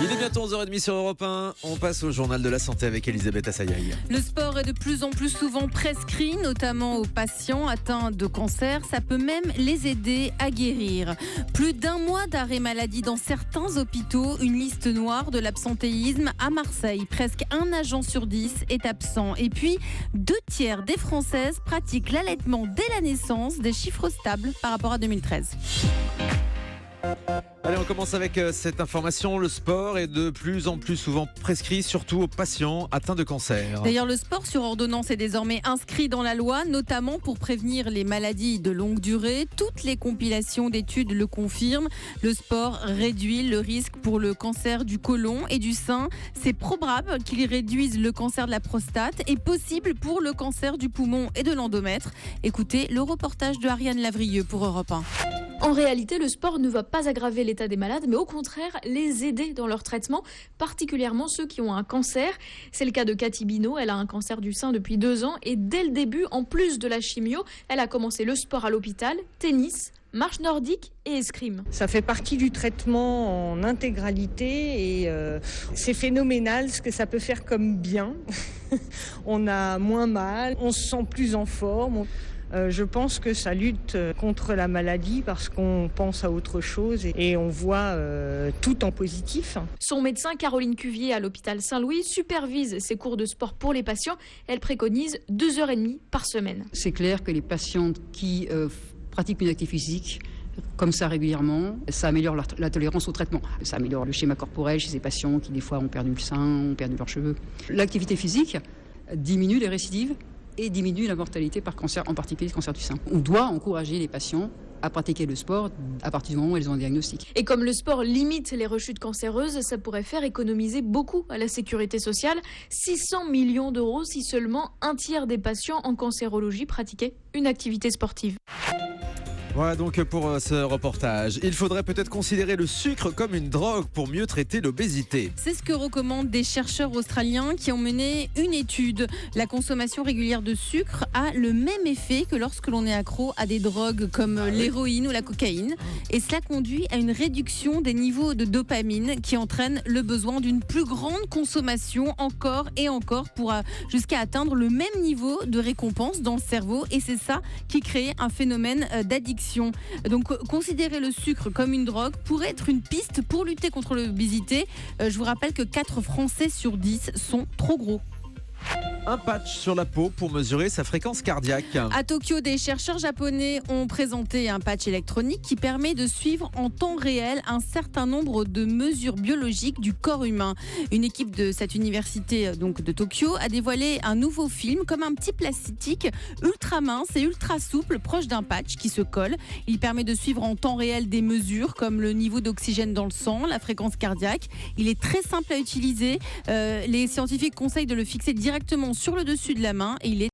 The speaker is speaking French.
Il est bientôt 11h30 sur Europe 1. On passe au journal de la santé avec Elisabeth Assayaï. Le sport est de plus en plus souvent prescrit, notamment aux patients atteints de cancer. Ça peut même les aider à guérir. Plus d'1 mois d'arrêt maladie dans certains hôpitaux. Une liste noire de l'absentéisme à Marseille. Presque 1 agent sur 10 est absent. Et puis, 2/3 des Françaises pratiquent l'allaitement dès la naissance. Des chiffres stables par rapport à 2013. Allez, on commence avec cette information. Le sport est de plus en plus souvent prescrit, surtout aux patients atteints de cancer. D'ailleurs, le sport sur ordonnance est désormais inscrit dans la loi, notamment pour prévenir les maladies de longue durée. Toutes les compilations d'études le confirment. Le sport réduit le risque pour le cancer du côlon et du sein. C'est probable qu'il réduise le cancer de la prostate et possible pour le cancer du poumon et de l'endomètre. Écoutez le reportage de Ariane Lavrieux pour Europe 1. En réalité, le sport ne va pas aggraver l'état des malades, mais au contraire, les aider dans leur traitement, particulièrement ceux qui ont un cancer. C'est le cas de Cathy Binot, elle a un cancer du sein depuis 2 ans et dès le début, en plus de la chimio, elle a commencé le sport à l'hôpital, tennis, marche nordique et escrime. Ça fait partie du traitement en intégralité et c'est phénoménal ce que ça peut faire comme bien. On a moins mal, on se sent plus en forme. Je pense que ça lutte contre la maladie parce qu'on pense à autre chose et on voit tout en positif. Son médecin Caroline Cuvier à l'hôpital Saint-Louis supervise ses cours de sport pour les patients. Elle préconise 2h30 par semaine. C'est clair que les patientes qui pratiquent une activité physique comme ça régulièrement, ça améliore la tolérance au traitement. Ça améliore le schéma corporel chez ces patients qui des fois ont perdu le sein, ont perdu leurs cheveux. L'activité physique diminue les récidives et diminue la mortalité par cancer, en particulier le cancer du sein. On doit encourager les patients à pratiquer le sport à partir du moment où elles ont un diagnostic. Et comme le sport limite les rechutes cancéreuses, ça pourrait faire économiser beaucoup à la sécurité sociale. 600 millions d'euros si seulement 1/3 des patients en cancérologie pratiquaient une activité sportive. Voilà donc pour ce reportage. Il faudrait peut-être considérer le sucre comme une drogue pour mieux traiter l'obésité. C'est ce que recommandent des chercheurs australiens qui ont mené une étude. La consommation régulière de sucre a le même effet que lorsque l'on est accro à des drogues comme l'héroïne ou la cocaïne. Et cela conduit à une réduction des niveaux de dopamine qui entraîne le besoin d'une plus grande consommation encore et encore pour jusqu'à atteindre le même niveau de récompense dans le cerveau. Et c'est ça qui crée un phénomène d'addiction. Donc considérer le sucre comme une drogue pourrait être une piste pour lutter contre l'obésité. Je vous rappelle que 4 Français sur 10 sont trop gros. Un patch sur la peau pour mesurer sa fréquence cardiaque. À Tokyo, des chercheurs japonais ont présenté un patch électronique qui permet de suivre en temps réel un certain nombre de mesures biologiques du corps humain. Une équipe de cette université donc de Tokyo a dévoilé un nouveau film comme un petit plastique ultra mince et ultra souple proche d'un patch qui se colle. Il permet de suivre en temps réel des mesures comme le niveau d'oxygène dans le sang, la fréquence cardiaque. Il est très simple à utiliser. Les scientifiques conseillent de le fixer directement sur le dessus de la main et il est